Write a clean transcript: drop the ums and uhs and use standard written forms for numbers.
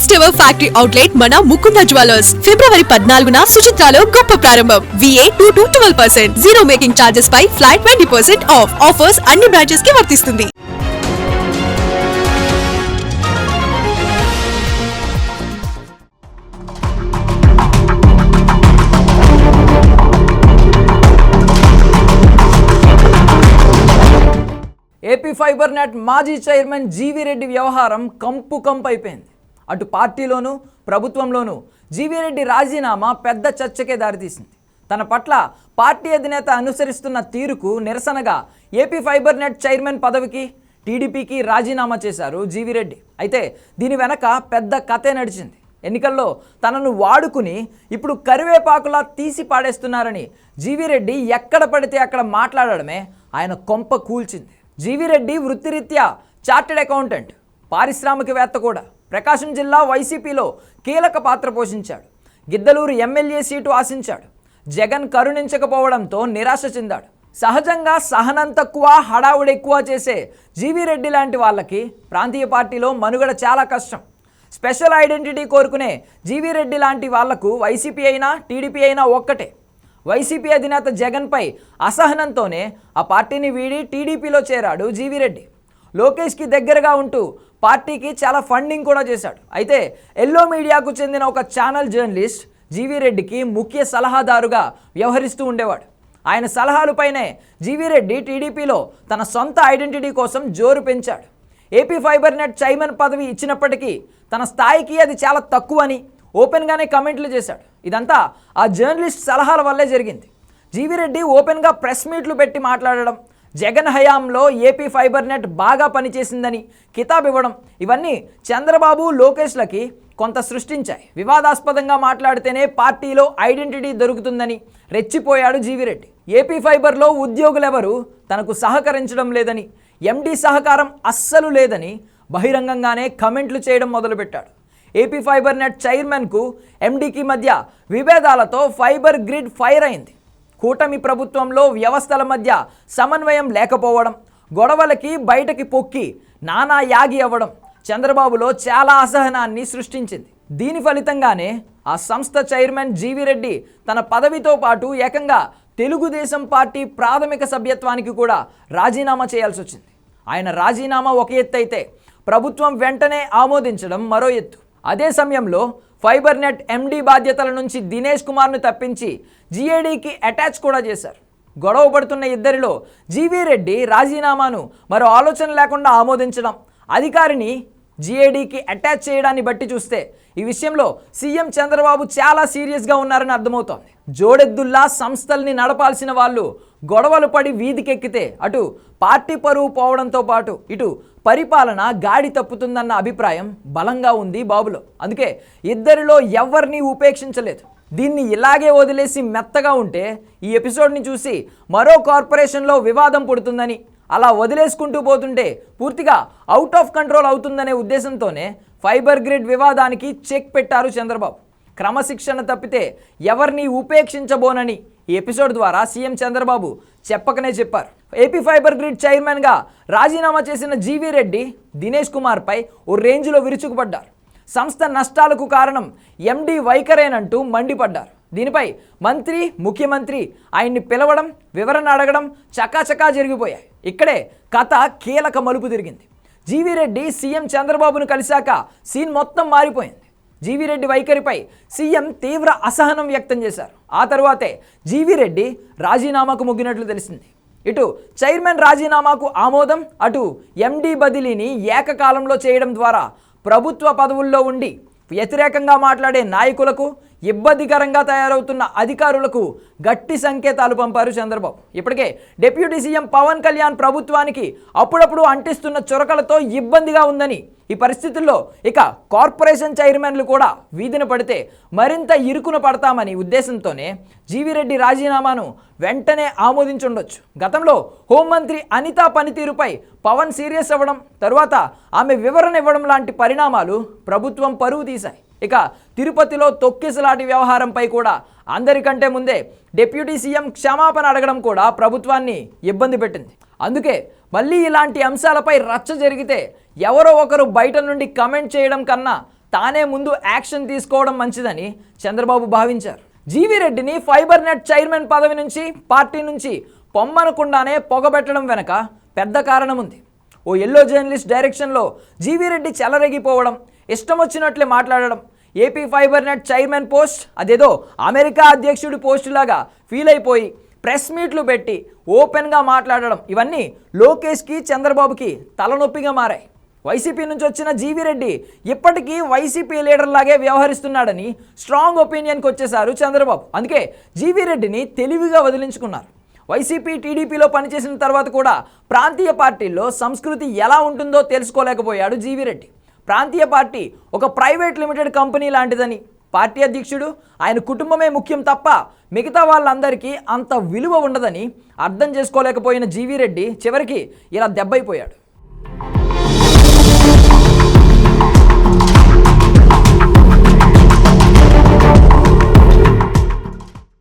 First ever factory outlet మన Mukunda jewellers ఫిబ్రవరి 14న సుచిత్రాలో గొప్ప ప్రారంభం. VA 2-12%, జీరో మేకింగ్ చార్జెస్ పై ఫ్లాట్ 20% ఆఫ్. ఆఫర్స్ అన్ని బ్రాంచెస్ కి వర్తిస్తుంది. ఏపీ ఫైబర్ నెట్ మాజీ చైర్మన్ జీవీ రెడ్డి వ్యవహారం కంపు అయిపోయింది. అటు పార్టీలోనూ ప్రభుత్వంలోనూ జీవీ రెడ్డి రాజీనామా పెద్ద చర్చకే దారితీసింది. తన పట్ల పార్టీ అధినేత అనుసరిస్తున్న తీరుకు నిరసనగా ఏపీ ఫైబర్ నెట్ చైర్మన్ పదవికి టీడీపీకి రాజీనామా చేశారు జీవీ రెడ్డి. అయితే దీని వెనక పెద్ద కథే నడిచింది. ఎన్నికల్లో తనను వాడుకుని ఇప్పుడు కరివేపాకులా తీసి పాడేస్తున్నారని జీవీ రెడ్డి ఎక్కడ పడితే అక్కడ మాట్లాడడమే ఆయన కొంప కూల్చింది. జీవీ రెడ్డి వృత్తిరీత్యా చార్టెడ్ అకౌంటెంట్, పారిశ్రామికవేత్త కూడా. ప్రకాశం జిల్లా వైసీపీలో కీలక పాత్ర పోషించాడు. గిద్దలూరు ఎమ్మెల్యే సీటు ఆశించాడు. జగన్ కరుణించకపోవడంతో నిరాశ చెందాడు. సహజంగా సహనం తక్కువ, హడావుడి ఎక్కువ చేసే జీవీ రెడ్డి లాంటి వాళ్ళకి ప్రాంతీయ పార్టీలో మనుగడ చాలా కష్టం. స్పెషల్ ఐడెంటిటీ కోరుకునే జీవీ రెడ్డి లాంటి వాళ్లకు వైసీపీ అయినా టీడీపీ అయినా ఒక్కటే. వైసీపీ అధినేత జగన్పై అసహనంతోనే ఆ పార్టీని వీడి టీడీపీలో చేరాడు జీవీ రెడ్డి. లోకేష్కి దగ్గరగా ఉంటూ పార్టీకి చాలా ఫండింగ్ కూడా చేశాడు. అయితే ఎల్లో మీడియాకు చెందిన ఒక ఛానల్ జర్నలిస్ట్ జీవీ రెడ్డికి ముఖ్య సలహాదారుగా వ్యవహరిస్తూ ఉండేవాడు. ఆయన సలహాలపైనే జీవీ రెడ్డి టీడీపీలో తన సొంత ఐడెంటిటీ కోసం జోరు పెంచాడు. ఏపీ ఫైబర్ నెట్ చైర్మన్ పదవి ఇచ్చినప్పటికీ తన స్థాయికి అది చాలా తక్కువని ఓపెన్గానే కమెంట్లు చేశాడు. ఇదంతా ఆ జర్నలిస్ట్ సలహాల వల్లే జరిగింది. జీవీ రెడ్డి ఓపెన్గా ప్రెస్ మీట్లు పెట్టి మాట్లాడడం, జగన్ హయాంలో ఏపీ ఫైబర్ నెట్ బాగా పనిచేసిందని కితాబ్ ఇవ్వడం, ఇవన్నీ చంద్రబాబు లోకేష్లకి కొంత సృష్టించాయి. వివాదాస్పదంగా మాట్లాడితేనే పార్టీలో ఐడెంటిటీ దొరుకుతుందని రెచ్చిపోయాడు జీవీ రెడ్డి. ఏపీ ఫైబర్లో ఉద్యోగులెవరూ తనకు సహకరించడం లేదని, ఎండీ సహకారం అస్సలు లేదని బహిరంగంగానే కమెంట్లు చేయడం మొదలుపెట్టాడు. ఏపీ ఫైబర్ నెట్ చైర్మన్కు ఎండీకి మధ్య విభేదాలతో ఫైబర్ గ్రిడ్ ఫైర్ అయింది. కూటమి ప్రభుత్వంలో వ్యవస్థల మధ్య సమన్వయం లేకపోవడం, గొడవలకి బయటకి పొక్కి నానా యాగి అవ్వడం చంద్రబాబులో చాలా అసహనాన్ని సృష్టించింది. దీని ఫలితంగానే ఆ సంస్థ చైర్మన్ జీవీ రెడ్డి తన పదవితో పాటు ఏకంగా తెలుగుదేశం పార్టీ ప్రాథమిక సభ్యత్వానికి కూడా రాజీనామా చేయాల్సి వచ్చింది. ఆయన రాజీనామా ఒక ఎత్తు అయితే ప్రభుత్వం వెంటనే ఆమోదించడం మరో ఎత్తు. అదే సమయంలో ఫైబర్ నెట్ ఎండీ బాధ్యతల నుంచి దినేష్ కుమార్ను తప్పించి జీఏడీకి అటాచ్ కూడా చేశారు. గొడవ పడుతున్న ఇద్దరిలో జీవీ రెడ్డి రాజీనామాను మరో ఆలోచన లేకుండా ఆమోదించడం, అధికారిని జీఏడీకి అటాచ్ చేయడాన్ని బట్టి చూస్తే ఈ విషయంలో సీఎం చంద్రబాబు చాలా సీరియస్గా ఉన్నారని అర్థమవుతోంది. జోడెద్దుల్లా సంస్థల్ని నడపాల్సిన వాళ్ళు గొడవలు పడి వీధికెక్కితే అటు పార్టీ పరువు పోవడంతో పాటు ఇటు పరిపాలన గాడి తప్పుతుందన్న అభిప్రాయం బలంగా ఉంది బాబులో. అందుకే ఇద్దరిలో ఎవరిని ఉపేక్షించలేదు. దీన్ని ఇలాగే వదిలేసి మెత్తగా ఉంటే ఈ ఎపిసోడ్ని చూసి మరో కార్పొరేషన్లో వివాదం పుడుతుందని, అలా వదిలేసుకుంటూ పోతుంటే పూర్తిగా అవుట్ ఆఫ్ కంట్రోల్ అవుతుందనే ఉద్దేశంతోనే ఫైబర్ గ్రిడ్ వివాదానికి చెక్ పెట్టారు చంద్రబాబు. క్రమశిక్షణ తప్పితే ఎవరిని ఉపేక్షించబోనని ఈ ఎపిసోడ్ ద్వారా సీఎం చంద్రబాబు చెప్పకనే చెప్పారు. ఏపీ ఫైబర్ గ్రిడ్ చైర్మన్గా రాజీనామా చేసిన జీవీ రెడ్డి దినేష్ కుమార్పై ఓ రేంజ్లో విరుచుకుపడ్డారు. సంస్థ నష్టాలకు కారణం ఎండీ వైఖరేనంటూ మండిపడ్డారు. దీనిపై మంత్రి, ముఖ్యమంత్రి ఆయన్ని పిలవడం, వివరణ అడగడం చకాచకా జరిగిపోయాయి. ఇక్కడే కథ కీలక మలుపు తిరిగింది. జీవీ రెడ్డి సీఎం చంద్రబాబును కలిశాక సీన్ మొత్తం మారిపోయింది. జీవీ రెడ్డి వైఖరిపై సీఎం తీవ్ర అసహనం వ్యక్తం చేశారు. ఆ తరువాతే జీవీ రెడ్డి రాజీనామాకు మొగ్గినట్లు తెలిసింది. ఇటు చైర్మన్ రాజీనామాకు ఆమోదం, అటు ఎండీ బదిలీని ఏకకాలంలో చేయడం ద్వారా ప్రభుత్వ పదవుల్లో ఉండి వ్యతిరేకంగా మాట్లాడే నాయకులకు, ఇబ్బందికరంగా తయారవుతున్న అధికారులకు గట్టి సంకేతాలు పంపారు చంద్రబాబు. ఇప్పటికే డిప్యూటీ సీఎం పవన్ కళ్యాణ్ ప్రభుత్వానికి అప్పుడప్పుడు అంటిస్తున్న చొరకలతో ఇబ్బందిగా ఉందని, ఈ పరిస్థితుల్లో ఇక కార్పొరేషన్ చైర్మన్లు కూడా వీధిన పడితే మరింత ఇరుకున పడతామని ఉద్దేశంతోనే జీవీ రెడ్డి రాజీనామాను వెంటనే ఆమోదించుండొచ్చు. గతంలో హోంమంత్రి అనిత పనితీరుపై పవన్ సీరియస్ అవ్వడం, తరువాత ఆమె వివరణ ఇవ్వడం లాంటి పరిణామాలు ప్రభుత్వం పరువు తీశాయి. ఇక తిరుపతిలో తొక్కిసలాటి వ్యవహారంపై కూడా అందరికంటే ముందే డిప్యూటీ సీఎం క్షమాపణ అడగడం కూడా ప్రభుత్వాన్ని ఇబ్బంది పెట్టింది. అందుకే మళ్ళీ ఇలాంటి అంశాలపై రచ్చ జరిగితే ఎవరో ఒకరు బయట నుండి కమెంట్ చేయడం కన్నా తానే ముందు యాక్షన్ తీసుకోవడం మంచిదని చంద్రబాబు భావించారు. జీవీ రెడ్డిని ఫైబర్ నెట్ చైర్మన్ పదవి నుంచి పార్టీ నుంచి పొమ్మనకుండానే పొగబెట్టడం వెనక పెద్ద కారణం ఉంది. ఓ ఎల్లో జర్నలిస్ట్ డైరెక్షన్లో జీవీ రెడ్డి చెలరేగిపోవడం, ఇష్టం వచ్చినట్లే మాట్లాడడం, AP fibre net chairman post అదేదో అమెరికా అధ్యక్షుడి పోస్టు లాగా ఫీల్ అయిపోయి ప్రెస్ మీట్లు పెట్టి ఓపెన్గా మాట్లాడడం, ఇవన్నీ లోకేష్కి చంద్రబాబుకి తలనొప్పిగా మారాయి. వైసీపీ నుంచి వచ్చిన జీవీ రెడ్డి ఇప్పటికీ వైసీపీ లీడర్ లాగే వ్యవహరిస్తున్నాడని స్ట్రాంగ్ ఒపీనియన్కి వచ్చేశారు చంద్రబాబు. అందుకే జీవీ రెడ్డిని తెలివిగా వదిలించుకున్నారు. వైసీపీ టీడీపీలో పనిచేసిన తర్వాత కూడా ప్రాంతీయ పార్టీల్లో సంస్కృతి ఎలా ఉంటుందో తెలుసుకోలేకపోయాడు జీవీ రెడ్డి. ప్రాంతీయ పార్టీ ఒక ప్రైవేట్ లిమిటెడ్ కంపెనీ లాంటిదని, పార్టీ అధ్యక్షుడు ఆయన కుటుంబమే ముఖ్యం తప్ప మిగతా వాళ్ళందరికీ అంత విలువ ఉండదని అర్థం చేసుకోలేకపోయిన జీవీ రెడ్డి చివరికి ఇలా దెబ్బైపోయాడు.